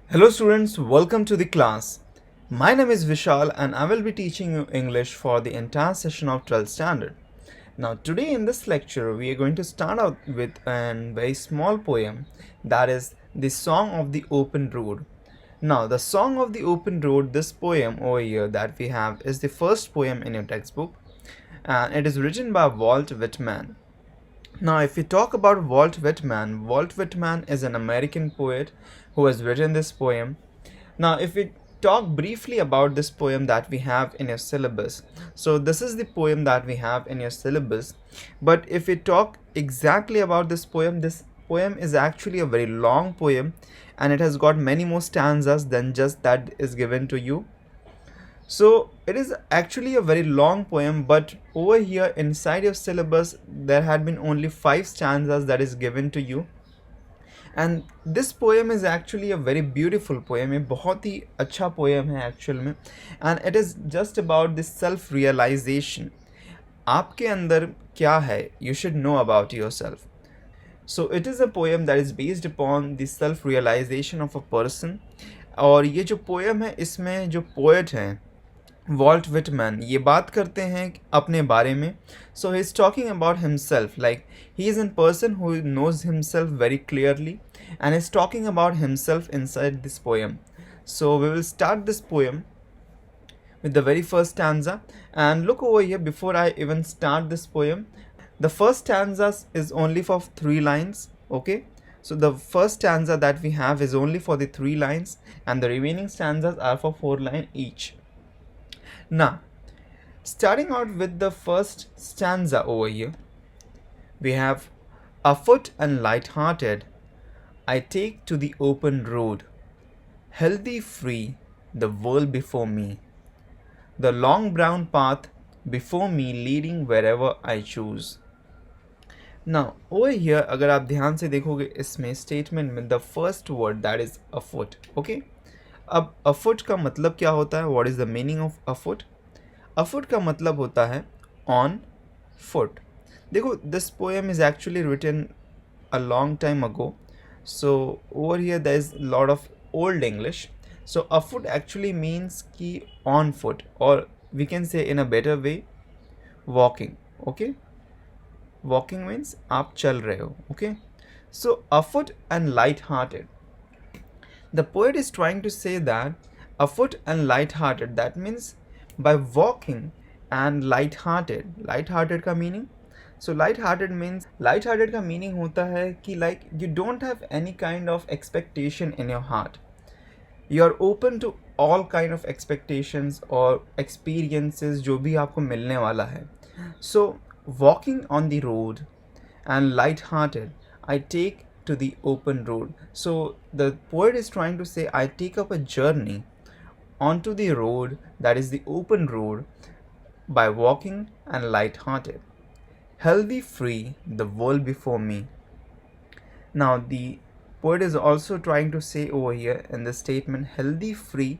Hello students, welcome to the class. My name is Vishal and I will be teaching you English for the entire session of 12th standard. Now today in this lecture we are going to start out with a very small poem, that is the Song of the Open Road. Now the Song of the Open Road, this poem over here that we have is the first poem in your textbook, and it is written by Walt Whitman. Now, if we talk about Walt Whitman is an American poet who has written this poem. Now, if we talk briefly about this poem that we have in your syllabus, so this is the poem that we have in your syllabus. But if we talk exactly about this poem is actually a very long poem and it has got many more stanzas than just that is given to you. So it is actually a very long poem, but over here inside your syllabus there had been only 5 stanzas that is given to you. And this poem is actually a very beautiful poem. ये बहुत ही अच्छा poem है actual में, and it is just about this self realization. आपके अंदर क्या है, you should know about yourself. So it is a poem that is based upon the self realization of a person. और ये जो poem है इसमें जो poet हैं वॉल्ट विटमैन ये बात करते हैं अपने बारे में. So he is talking about himself, like he is an person who knows himself very clearly and is talking about himself inside this poem. So we will start this poem with the very first stanza, and look over here before I even start this poem. The first stanza is only for 3 lines, okay? So the first stanza that we have is only for the 3 lines and the remaining stanzas are for 4 lines each. Now, starting out with the first stanza over here, we have afoot and light-hearted, I take to the open road, healthy, free, the world before me, the long brown path before me leading wherever I choose. Now, over here, अगर आप ध्यान से देखोगे इसमें statement में the first word that is afoot, okay? अब afoot का मतलब क्या होता है? What is the meaning of afoot? afoot का मतलब होता है on foot. देखो, this poem is actually written a long time ago. So over here there is a lot of old English. So afoot actually means कि on foot, or we can say in a better way walking, okay? Walking means आप चल रहे हो, okay? So afoot and light-hearted. The poet is trying to say that afoot and light-hearted, that means by walking and light-hearted. Light-hearted का meaning? So light-hearted means, light-hearted का meaning होता है कि like you don't have any kind of expectation in your heart. You are open to all kind of expectations or experiences जो भी आपको मिलने वाला है. So walking on the road and light-hearted, I take to the open road. So the poet is trying to say, I take up a journey onto the road that is the open road by walking and light-hearted. Healthy, free, the world before me. Now the poet is also trying to say over here in the statement, healthy, free,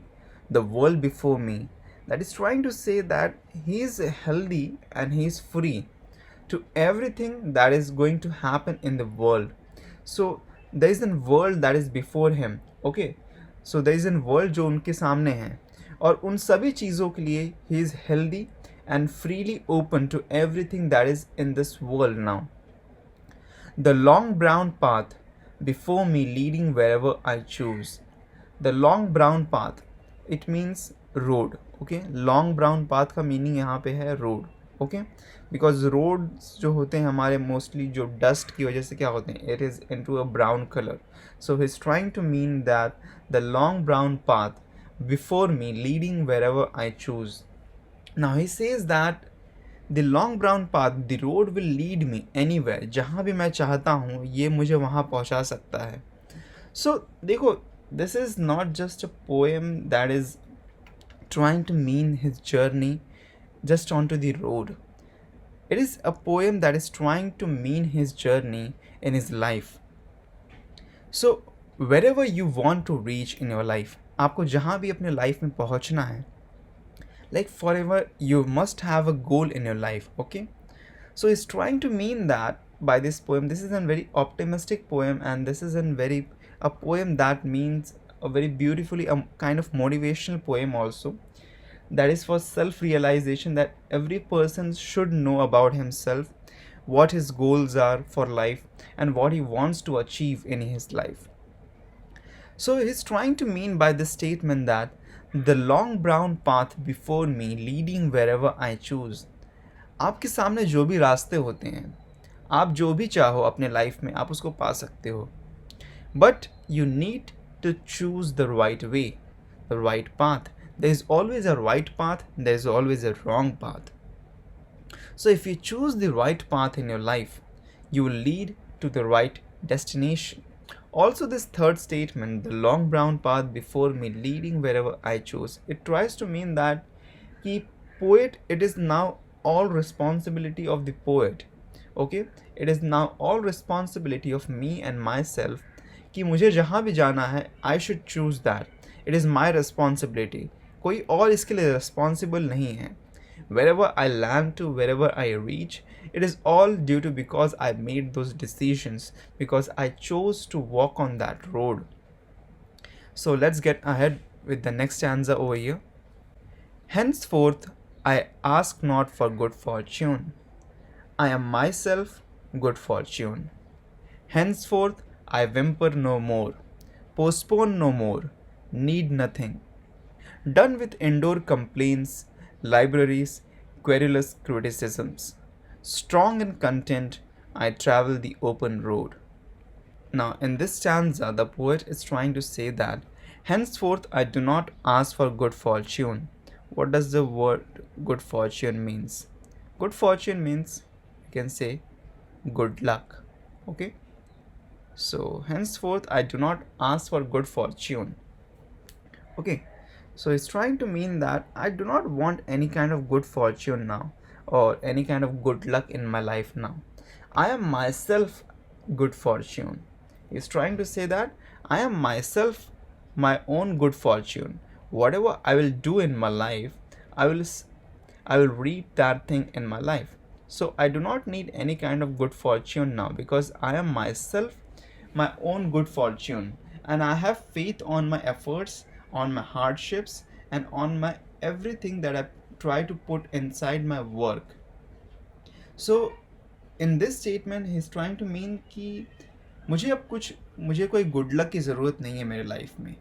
the world before me. That is trying to say that he is healthy and he is free to everything that is going to happen in the world. So there is a world that is before him, okay? So there is a world जो उनके सामने है, और उन सभी चीज़ों के लिए he is healthy and freely open to everything that is in this world now. The long brown path before me leading wherever I choose. The long brown path, it means road, okay? Long brown path का meaning यहाँ पे है road, okay? Because roads जो होते हैं हमारे mostly जो dust की वजह से क्या होते हैं, it is into a brown color. So he's trying to mean that the long brown path before me leading wherever I choose. Now he says that the long brown path, the road will lead me anywhere. जहाँ भी मैं चाहता हूँ ये मुझे वहाँ पहुँचा सकता है. So देखो, this is not just a poem that is trying to mean his journey just onto the road. It is a poem that is trying to mean his journey in his life. So wherever you want to reach in your life, आपको जहाँ भी अपने life में पहुँचना है, like forever you must have a goal in your life, okay? So he's trying to mean that by this poem. This is a very optimistic poem, and this is a poem that means a very beautifully kind of motivational poem also, that is for self realization, that every person should know about himself, what his goals are for life, and what he wants to achieve in his life. So he's trying to mean by this statement that the long brown path before me leading wherever I choose. आपके सामने जो भी रास्ते होते हैं, आप जो भी चाहो अपने लाइफ में आप उसको पा सकते हो, but you need to choose the right way, the right path. There is always a right path, there is always a wrong path. So if you choose the right path in your life, you will lead to the right destination. Also, this third statement, the long brown path before me leading wherever I choose, it tries to mean that the poet, it is now all responsibility of the poet. Okay, it is now all responsibility of me and myself कि मुझे जहाँ भी जाना है, I should choose that. It is my responsibility. कोई और इसके लिए responsible नहीं है. Wherever I land to, wherever I reach, it is all due to because I made those decisions, because I chose to walk on that road. So let's get ahead with the next stanza over here. Henceforth I ask not for good fortune, I am myself good fortune. Henceforth I whimper no more, postpone no more, need nothing. Done with indoor complaints, libraries, querulous criticisms. Strong and content, I travel the open road. Now, in this stanza, the poet is trying to say that henceforth I do not ask for good fortune. What does the word good fortune means? Good fortune means, you can say, good luck. Okay? So, henceforth I do not ask for good fortune. Okay? So it's trying to mean that I do not want any kind of good fortune now or any kind of good luck in my life now. I am myself good fortune. He's trying to say that I am myself my own good fortune. Whatever I will do in my life, I will reap that thing in my life. So I do not need any kind of good fortune now because I am myself my own good fortune, and I have faith on my efforts, on my hardships, and on my everything that I try to put inside my work. So in this statement he's trying to mean कि मुझे कोई good luck की ज़रूरत नहीं है मेरे life में.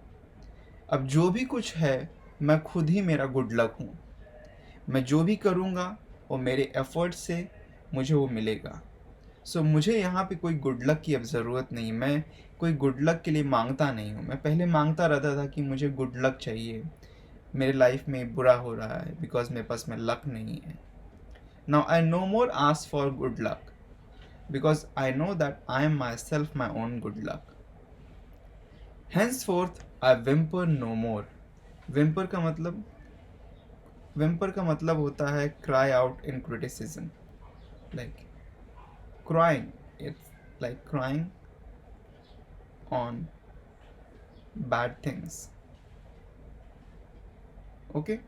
अब जो भी कुछ है मैं खुद ही मेरा गुड लक हूँ. मैं जो भी करूँगा वो मेरे एफर्ट से मुझे वो मिलेगा. सो मुझे यहाँ पे कोई गुड लक की अब ज़रूरत नहीं. मैं कोई गुड लक के लिए मांगता नहीं हूँ. मैं पहले मांगता रहता था कि मुझे गुड लक चाहिए, मेरे लाइफ में बुरा हो रहा है बिकॉज मेरे पास में लक नहीं है. Now I know more ask for good luck because I know that I am my self my own good luck. henceforth I whimper no more. whimper का मतलब होता है cry out in criticism, like crying. It's like crying on bad things. Okay,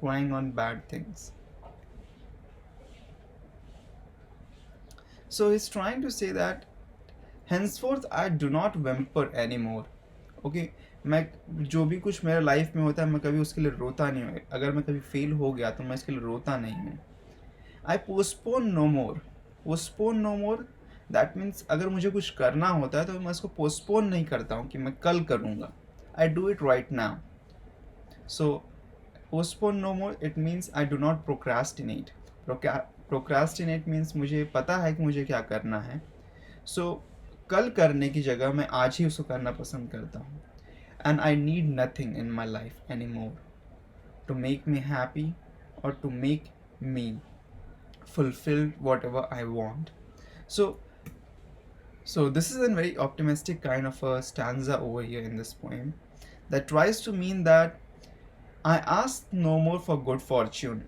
crying on bad things. So he's trying to say that henceforth I do not whimper anymore. Okay, मैं जो भी कुछ मेरे life में होता है मैं कभी उसके लिए रोता नहीं हूँ. अगर मैं कभी फेल हो गया तो मैं इसके लिए रोता नहीं हूँ. I postpone no more. postpone no more, that means अगर मुझे कुछ करना होता है तो मैं उसको postpone नहीं करता हूँ कि मैं कल करूँगा. I do it right now. So postpone no more, it means I do not procrastinate. Procrastinate means मुझे पता है कि मुझे क्या करना है. So कल करने की जगह मैं आज ही उसको करना पसंद करता हूँ. And I need nothing in my life anymore to make me happy or to make me fulfill whatever I want. So this is a very optimistic kind of a stanza over here in this poem that tries to mean that I ask no more for good fortune.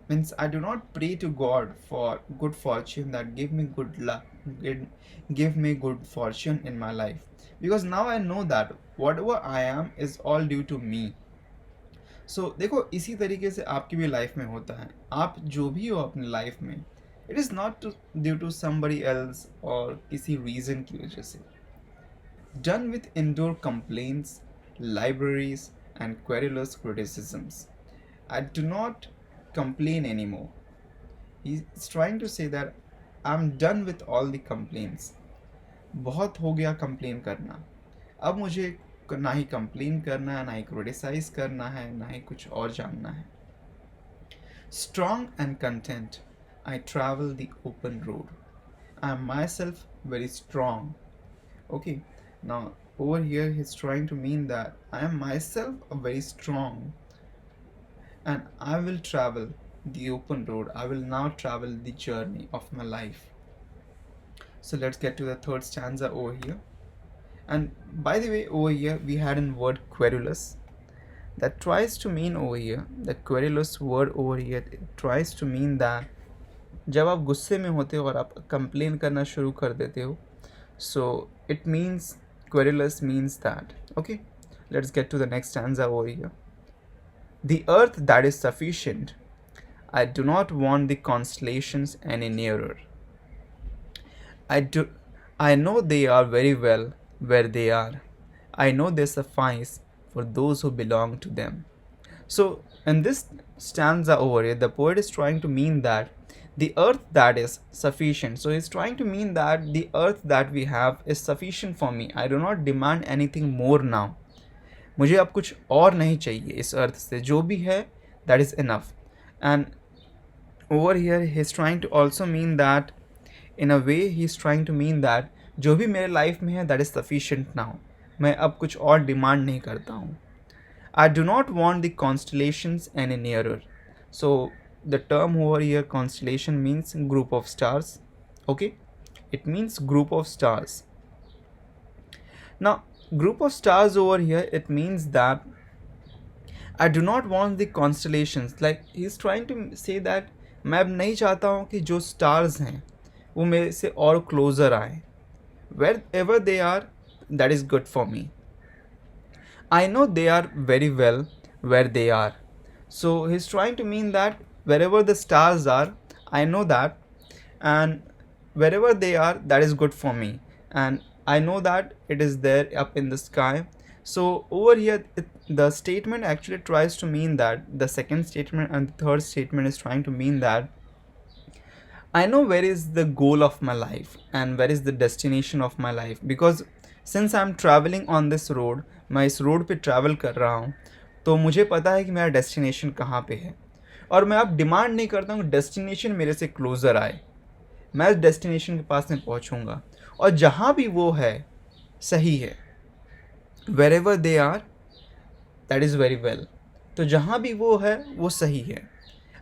Means I do not pray to God for good fortune, that give me good luck, give me good fortune in my life, because now I know that whatever I am is all due to me. सो देखो इसी तरीके से आपकी भी life में होता है. आप जो भी हो अपनी लाइफ में, it is not due to somebody else और किसी रीज़न की वजह से. Done with indoor complaints, libraries, and querulous criticisms. I do not complain anymore. He's trying to say that I'm done with all the complaints. बहुत हो गया complain करना. अब मुझे ना ही कंप्लेन करना है, ना ही क्रिटिसाइज करना है, ना ही कुछ और जानना है. Strong and content, I travel the open road. I am myself very strong. Okay, now over here he's trying to mean that I am myself a very strong, and I will travel the open road. I will now travel the journey of my life. So let's get to the third stanza over here. And by the way, over here we had a word querulous that tries to mean over here, the querulous word over here, it tries to mean that जब आप गुस्से में होते हो और आप complain करना शुरू कर देते हो, so it means querulous means that. Okay, let's get to the next stanza over here. The earth that is sufficient, I do not want the constellations any nearer. I know they are very well where they are. I know they suffice for those who belong to them. So in this stanza over here, the poet is trying to mean that the earth that is sufficient. So he's trying to mean that the earth that we have is sufficient for me. I do not demand anything more now. मुझे अब कुछ और नहीं चाहिए इस अर्थ से, जो भी है that is enough. And over here he's trying to also mean that, in a way he's trying to mean that जो भी मेरे लाइफ में है that is sufficient now. मैं अब कुछ और डिमांड नहीं करता हूँ. I do not want the constellations any nearer. So the term over here constellation means group of stars. Okay, it means group of stars. Now group of stars over here, it means that I do not want the constellations, like he's trying to say that मैं अब नहीं चाहता हूँ कि जो stars हैं वो मेरे से और closer आए. Wherever they are, that is good for me. I know they are very well where they are. So he's trying to mean that wherever the stars are, I know that, and wherever they are, that is good for me, and I know that it is there up in the sky. So over here the statement actually tries to mean that the second statement and the third statement is trying to mean that I know where is the goal of my life and where is the destination of my life, because since I'm traveling on this road, मैं इस road पे travel कर रहा हूँ, तो मुझे पता है कि मेरा डेस्टिनेशन कहाँ पे है, और मैं अब डिमांड नहीं करता हूँ डेस्टिनेशन मेरे से क्लोज़र आए. मैं उस डेस्टिनेशन के पास में पहुँचूँगा, और जहाँ भी वो है सही है. Wherever they are, that is very well. तो जहाँ भी वो है वो सही है.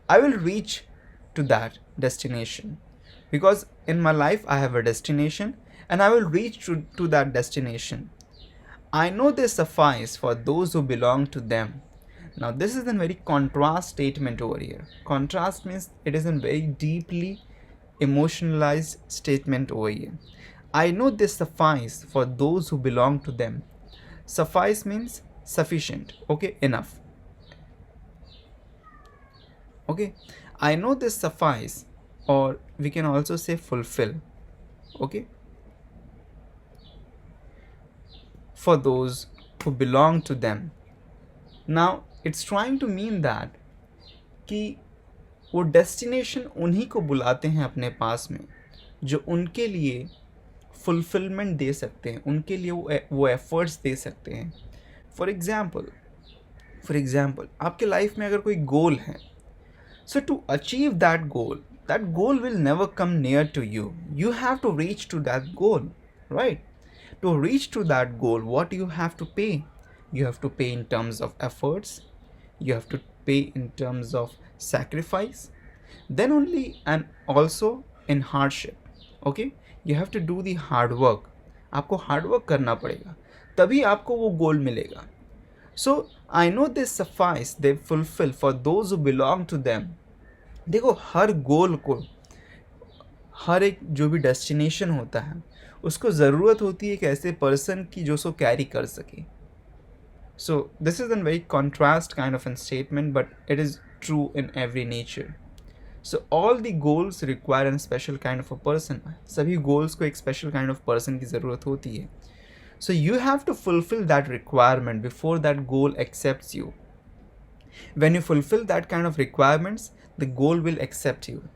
I will reach to that destination, because in my life I have a destination and I will reach to that destination. I know they suffice for those who belong to them. Now this is a very contrast statement over here. Contrast means it is a very deeply emotionalized statement over here. I know they suffice for those who belong to them. Suffice means sufficient. Okay, enough. Okay, I know this suffice, or we can also say fulfill. Okay, for those who belong to them. Now it's trying to mean that कि वो destination उन्हीं को बुलाते हैं अपने पास में जो उनके लिए फुलफिलमेंट दे सकते हैं, उनके लिए वो एफर्ट्स दे सकते हैं. फॉर एग्जाम्पल आपके लाइफ में अगर कोई गोल है, so to achieve that goal will never come near to you. You have to reach to that goal, right? To reach to that goal, what you have to pay? You have to pay in terms of efforts, you have to pay in terms of sacrifice, then only, and also in hardship. Okay, you have to do the hard work. आपको hard work करना पड़ेगा, तभी आपको वो गोल मिलेगा. So I know they suffice, they fulfill for those who belong to them. देखो हर गोल को, हर एक जो भी डेस्टिनेशन होता है उसको ज़रूरत होती है एक ऐसे पर्सन की जो उसको कैरी कर सके. So this is a very contrast kind of a statement, but it is true in every nature. So all the goals require a special kind of a person. सभी goals को एक special kind of person की ज़रूरत होती है. So you have to fulfill that requirement before that goal accepts you. When you fulfill that kind of requirements, the goal will accept you.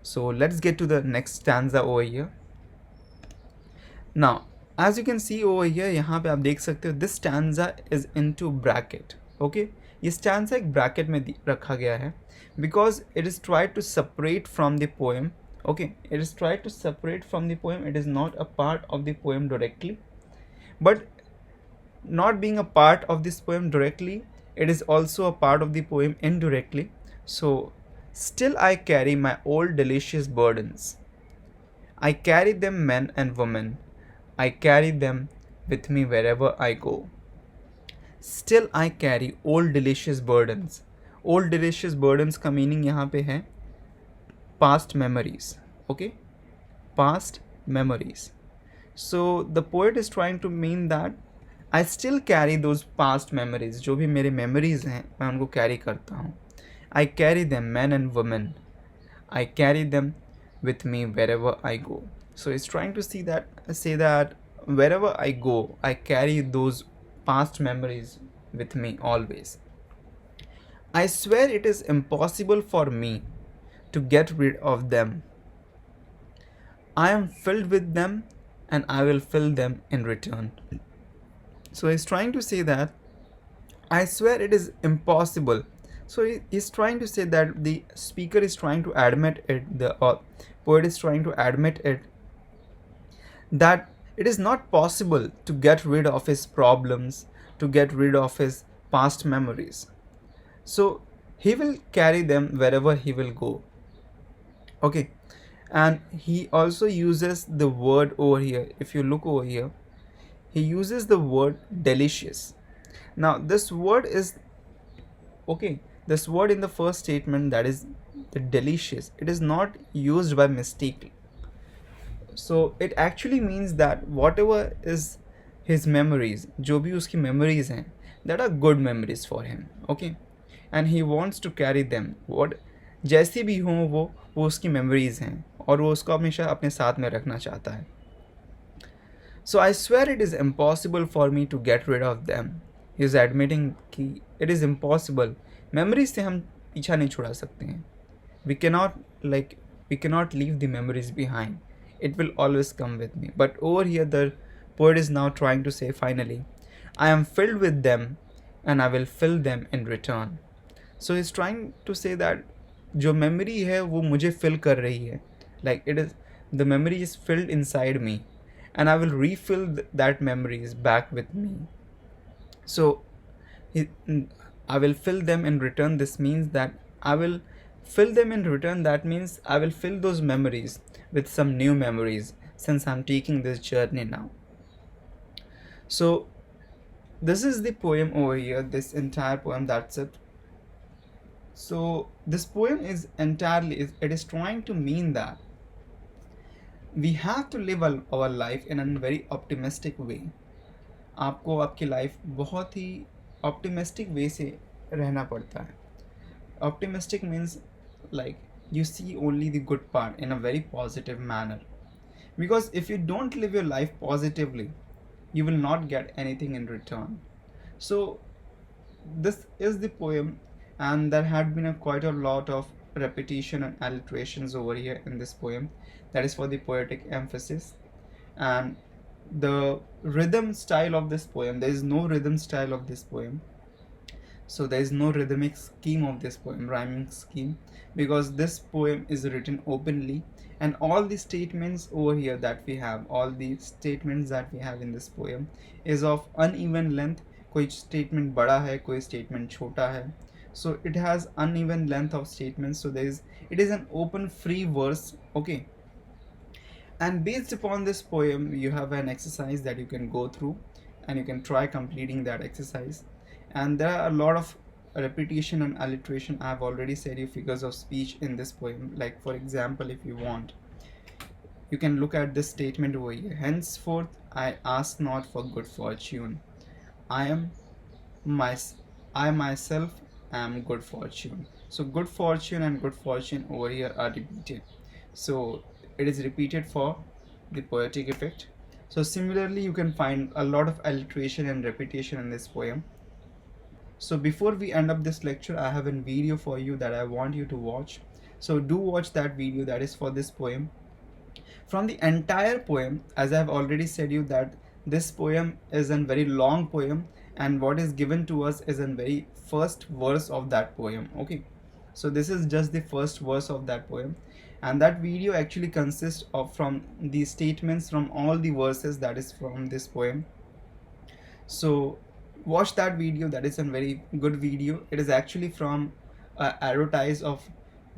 So let's get to the next stanza over here. Now, as you can see over here, यहाँ पे आप देख सकते हो this stanza is into bracket. Okay, ये stanza एक bracket में रखा गया है because it is tried to separate from the poem. Okay, it is tried to separate from the poem. It is not a part of the poem directly, but not being a part of this poem directly, it is also a part of the poem indirectly. So, still I carry my old delicious burdens. I carry them, men and women. I carry them with me wherever I go. Still I carry old delicious burdens. Old delicious burdens का meaning यहाँ पे है past memories. Okay, past memories. So the poet is trying to mean that I still carry those past memories. जो भी मेरे memories हैं मैं उनको carry करता हूँ. I carry them, men and women. I carry them with me wherever I go. So it's trying to say that wherever I go, I carry those past memories with me always. I swear it is impossible for me to get rid of them. I am filled with them and I will fill them in return. So he's trying to say that I swear it is impossible. So he's trying to say that the speaker is trying to admit it, the poet is trying to admit it, that it is not possible to get rid of his problems, to get rid of his past memories. So he will carry them wherever he will go. Okay, and he also uses the word over here. If you look over here, he uses the word delicious. Now this word is okay, this word in the first statement, that is the delicious, it is not used by mistake. So it actually means that whatever is his memories, जो भी उसकी memories हैं, that are good memories for him. Okay, and he wants to carry them. What जैसी भी हों वो उसकी memories हैं और वो उसको हमेशा अपने साथ में रखना चाहता है. So I swear it is impossible for me to get rid of them. He is admitting कि it is impossible. Memories से हम पीछा नहीं छुड़ा सकते हैं. We cannot leave the memories behind. It will always come with me. But over here the poet is now trying to say finally, I am filled with them and I will fill them in return. So he's trying to say that जो memory है वो मुझे fill कर रही है. Like it is, the memory is filled inside me and I will refill that memories back with me. So I will fill them in return. This means that I will fill them in return. That means I will fill those memories with some new memories since I'm taking this journey now. So this is the poem over here, this entire poem, that's it. So this poem is entirely, it is trying to mean that we have to live our life in a very optimistic way. आपको आपकी life बहुत ही optimistic वे से रहना पड़ता है. Optimistic means like you see only the good part in a very positive manner, because if you don't live your life positively, you will not get anything in return. So this is the poem, and there had been quite a lot of repetition and alliterations over here in this poem. That is for the poetic emphasis. And the rhythm style of this poem, there is no rhythm style of this poem. So there is no rhythmic scheme of this poem, rhyming scheme, because this poem is written openly, and all the statements over here that we have, all the statements that we have in this poem is of uneven length. कोई statement बड़ा है, कोई statement छोटा है. So it has uneven length of statements. So it is an open free verse. Okay. And based upon this poem, you have an exercise that you can go through, and you can try completing that exercise. And there are a lot of repetition and alliteration. I have already said you figures of speech in this poem. Like for example, if you want, you can look at this statement over here. Henceforth I ask not for good fortune. I myself am good fortune. So good fortune and good fortune over here are repeated. So it is repeated for the poetic effect. So similarly, you can find a lot of alliteration and repetition in this poem. So before we end up this lecture, I have a video for you that I want you to watch. So do watch that video that is for this poem. From the entire poem, as I have already said you that this poem is a very long poem, and what is given to us is a very first verse of that poem. Okay, so this is just the first verse of that poem, and that video actually consists of from the statements from all the verses that is from this poem. So watch that video, that is a very good video. It is actually from advertise of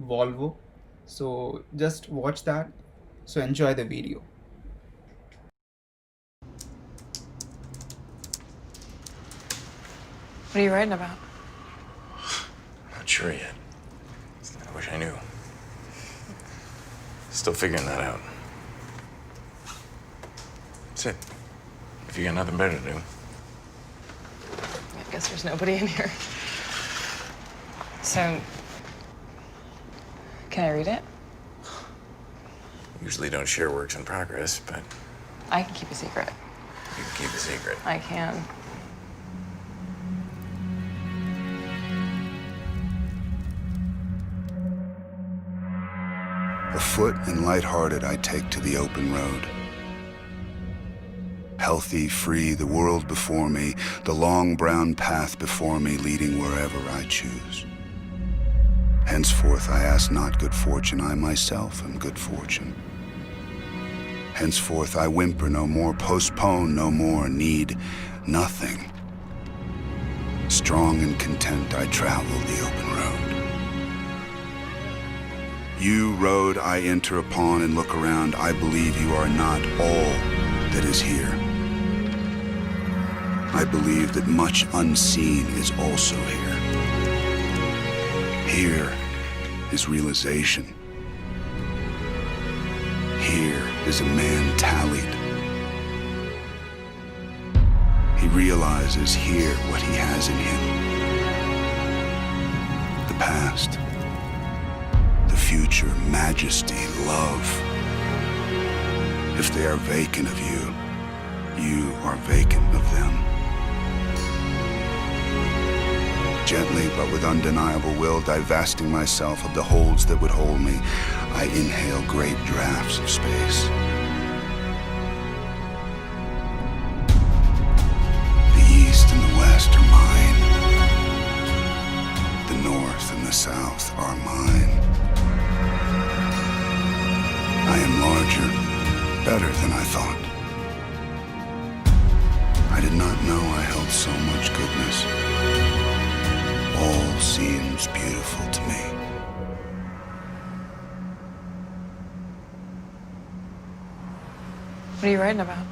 Volvo. So just watch that. So enjoy the video. What are you writing about? Not sure yet. I wish I knew. Still figuring that out. Sit. If you got nothing better to do. I guess there's nobody in here. So, can I read it? Usually don't share works in progress, but I can keep a secret. you can keep a secret. I can. Afoot and lighthearted, I take to the open road. Healthy, free, the world before me, the long brown path before me, leading wherever I choose. Henceforth, I ask not good fortune, I myself am good fortune. Henceforth, I whimper no more, postpone no more, need nothing. Strong and content, I travel the open road. You, road, I enter upon and look around, I believe you are not all that is here. I believe that much unseen is also here. Here is realization. Here is a man tallied. He realizes here what he has in him. The past, the future, majesty, love. If they are vacant of you, you are vacant of them. Gently, but with undeniable will, divesting myself of the holds that would hold me, I inhale great draughts of space. The east and the west are mine. The north and the south are mine. I am larger, better than I thought. I did not know I held so much goodness. All seems beautiful to me. What are you writing about?